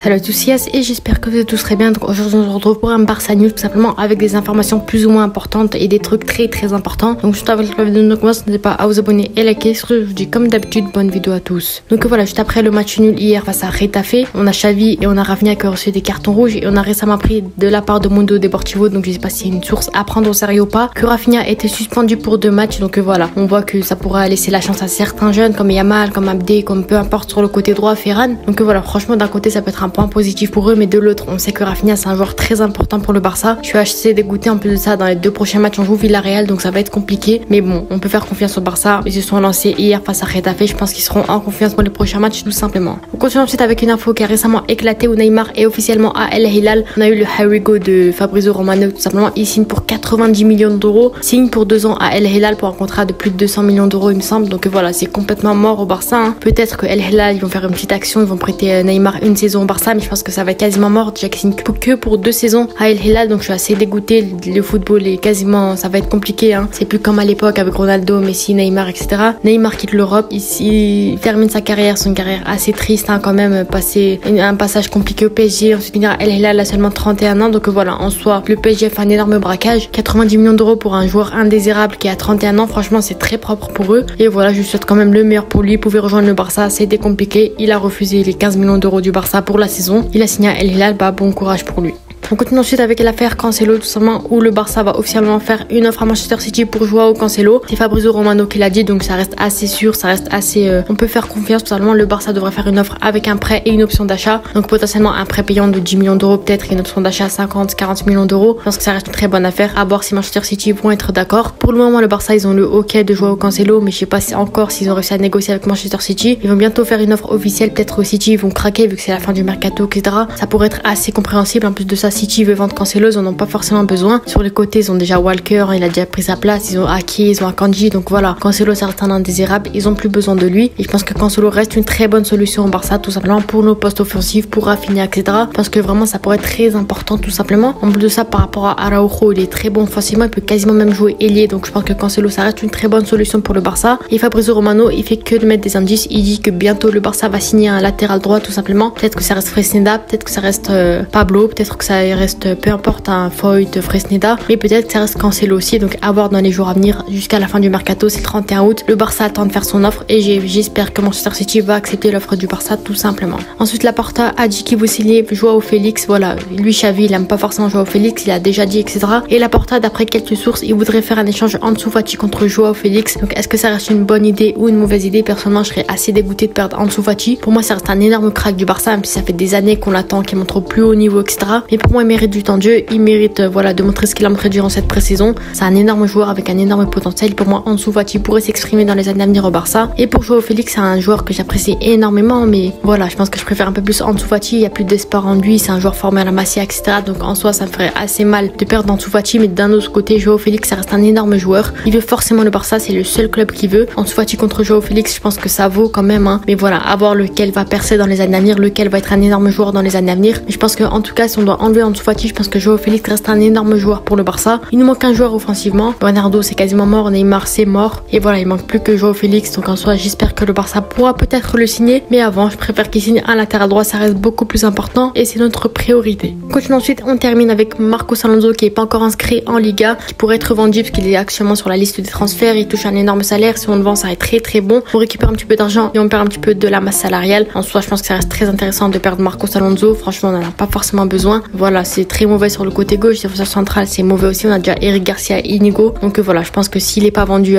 Salut à tous, Yas, et j'espère que vous êtes tous très bien. Donc aujourd'hui on se retrouve pour un Barça News, tout simplement avec des informations plus ou moins importantes et des trucs très importants. Donc juste avec la vidéo, donc n'hésitez pas à vous abonner et liker. Je vous dis comme d'habitude bonne vidéo à tous. Donc voilà, juste après le match nul hier face à Getafe, on a Xavi et on a Rafinha qui ont reçu des cartons rouges et on a récemment appris de la part de Mundo Deportivo, donc je sais pas si c'est une source à prendre au sérieux ou pas, que Rafinha était suspendu pour 2 matchs. Donc voilà, on voit que ça pourra laisser la chance à certains jeunes comme Yamal, comme Abdé, comme peu importe sur le côté droit, Ferran. Donc voilà, franchement d'un côté ça peut être un point positif pour eux, mais de l'autre on sait que Rafinha c'est un joueur très important pour le Barça. Je suis assez dégoûté en plus de ça. Dans les 2 prochains matchs on joue Villarreal, donc ça va être compliqué, mais bon, on peut faire confiance au Barça. Ils se sont lancés hier face à Getafe, je pense qu'ils seront en confiance pour les prochains matchs tout simplement. On continue ensuite avec une info qui a récemment éclaté où Neymar est officiellement à El Hilal. On a eu le Here We Go de Fabrizio Romano, tout simplement. Il signe pour 90 millions d'euros, signe pour 2 ans à El Hilal pour un contrat de plus de 200 millions d'euros il me semble. Donc voilà, c'est complètement mort au Barça, hein. Peut-être que El Hilal ils vont faire une petite action, ils vont prêter Neymar une saison au Barça, mais je pense que ça va être quasiment mort. Déjà qu'il signe que pour 2 saisons à El Hilal, donc je suis assez dégoûté. Le football est quasiment, ça va être compliqué, hein. C'est plus comme à l'époque avec Ronaldo, Messi, Neymar, etc. Neymar quitte l'Europe, il termine sa carrière, son carrière assez triste, hein, quand même, passer un passage compliqué au PSG, ensuite venir à El Hilal à seulement 31 ans. Donc voilà, en soi, le PSG fait un énorme braquage. 90 millions d'euros pour un joueur indésirable qui a 31 ans, franchement c'est très propre pour eux. Et voilà, je souhaite quand même le meilleur pour lui. Il pouvait rejoindre le Barça, c'était compliqué. Il a refusé les 15 millions d'euros du Barça pour la saison. Il a signé à El Hilal, bah bon courage pour lui. On continue ensuite avec l'affaire Cancelo, tout simplement, où le Barça va officiellement faire une offre à Manchester City pour Joao Cancelo. C'est Fabrizio Romano qui l'a dit, donc ça reste assez sûr, ça reste assez... on peut faire confiance, tout simplement. Le Barça devrait faire une offre avec un prêt et une option d'achat. Donc potentiellement un prêt payant de 10 millions d'euros, peut-être, et une option d'achat 50-40 millions d'euros. Je pense que ça reste une très bonne affaire. À voir si Manchester City vont être d'accord. Pour le moment, le Barça, ils ont le OK de Joao Cancelo, mais je sais pas si encore s'ils ont réussi à négocier avec Manchester City. Ils vont bientôt faire une offre officielle, peut-être au City, ils vont craquer vu que c'est la fin du mercato, etc. Ça pourrait être assez compréhensible. En plus de ça, City veut vendre Cancelo, ils en ont pas forcément besoin. Sur les côtés, ils ont déjà Walker, il a déjà pris sa place, ils ont Aki, ils ont Akanji, donc voilà, Cancelo c'est un indésirable, ils ont plus besoin de lui. Et je pense que Cancelo reste une très bonne solution au Barça, tout simplement pour nos postes offensifs, pour Rafinha, etc. Parce que vraiment ça pourrait être très important, tout simplement. En plus de ça, par rapport à Araujo, il est très bon offensivement, il peut quasiment même jouer ailier, donc je pense que Cancelo ça reste une très bonne solution pour le Barça. Et Fabrizio Romano, il fait que de mettre des indices, il dit que bientôt le Barça va signer un latéral droit, tout simplement. Peut-être que ça reste Fresneda, peut-être que ça reste Pablo, peut-être que ça reste peu importe, un Foyt, Fresneda, mais peut-être que ça reste Cancelo aussi. Donc à voir dans les jours à venir jusqu'à la fin du mercato, c'est le 31 août. Le Barça attend de faire son offre et j'espère que Manchester City va accepter l'offre du Barça tout simplement. Ensuite Laporta a dit qu'il veut signer Joao Félix. Voilà, lui Xavi il aime pas forcément Joao Félix, il a déjà dit, etc. Et Laporta, d'après quelques sources, il voudrait faire un échange Ansu Fati contre Joao Félix. Donc est-ce que ça reste une bonne idée ou une mauvaise idée? Personnellement je serais assez dégoûté de perdre Ansu Fati. Pour moi ça reste un énorme crack du Barça, même si ça fait des années qu'on l'attend, qu'il montre au plus haut niveau, etc. Mais pour moi il mérite du temps de jeu, il mérite voilà de montrer ce qu'il a montré durant cette pré-saison. C'est un énorme joueur avec un énorme potentiel. Pour moi Ansu Fati pourrait s'exprimer dans les années à venir au Barça. Et pour Joao Félix, c'est un joueur que j'apprécie énormément, mais voilà, je pense que je préfère un peu plus Ansu Fati. Il y a plus d'espoir en lui, c'est un joueur formé à la Masia, etc. Donc en soi ça me ferait assez mal de perdre Ansu Fati, mais d'un autre côté Joao Félix ça reste un énorme joueur. Il veut forcément le Barça, c'est le seul club qui veut. Ansu Fati contre Joao Félix, je pense que ça vaut quand même, hein. Mais voilà, à voir lequel va percer dans les années à venir, lequel va être un énorme joueur dans les années à venir. Mais je pense que en tout cas si on doit enlever Ansu Fati, je pense que Joao Félix reste un énorme joueur pour le Barça. Il nous manque un joueur offensivement. Bernardo c'est quasiment mort, Neymar c'est mort, et voilà, il manque plus que Joao Félix. Donc en soi j'espère que le Barça pourra peut-être le signer, mais avant je préfère qu'il signe un latéral droit, ça reste beaucoup plus important et c'est notre priorité. Continue ensuite, on termine avec Marcos Alonso qui est pas encore inscrit en Liga, qui pourrait être vendu parce qu'il est actuellement sur la liste des transferts. Il touche un énorme salaire, si on le vend ça va être très bon. On récupère un petit peu d'argent et on perd un petit peu de la masse salariale. En soi je pense que ça reste très intéressant de perdre Marcos Alonso, franchement on en a pas forcément besoin. Voilà, c'est très mauvais sur le côté gauche, défenseur central c'est mauvais aussi, on a déjà Eric Garcia et Inigo. Donc voilà, je pense que s'il est pas vendu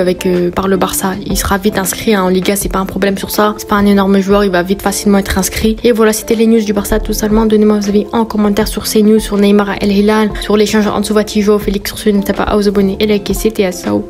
par le Barça, il sera vite inscrit, hein. En Liga c'est pas un problème sur ça, c'est pas un énorme joueur, il va vite facilement être inscrit. Et voilà, c'était les news du Barça tout simplement. Donnez-moi vos avis en commentaire sur ces news, sur Neymar à El Hilal, sur l'échange Ansu Fati, Joao Félix. Sur ce, n'hésitez pas à vous abonner et liker. C'était à ciao.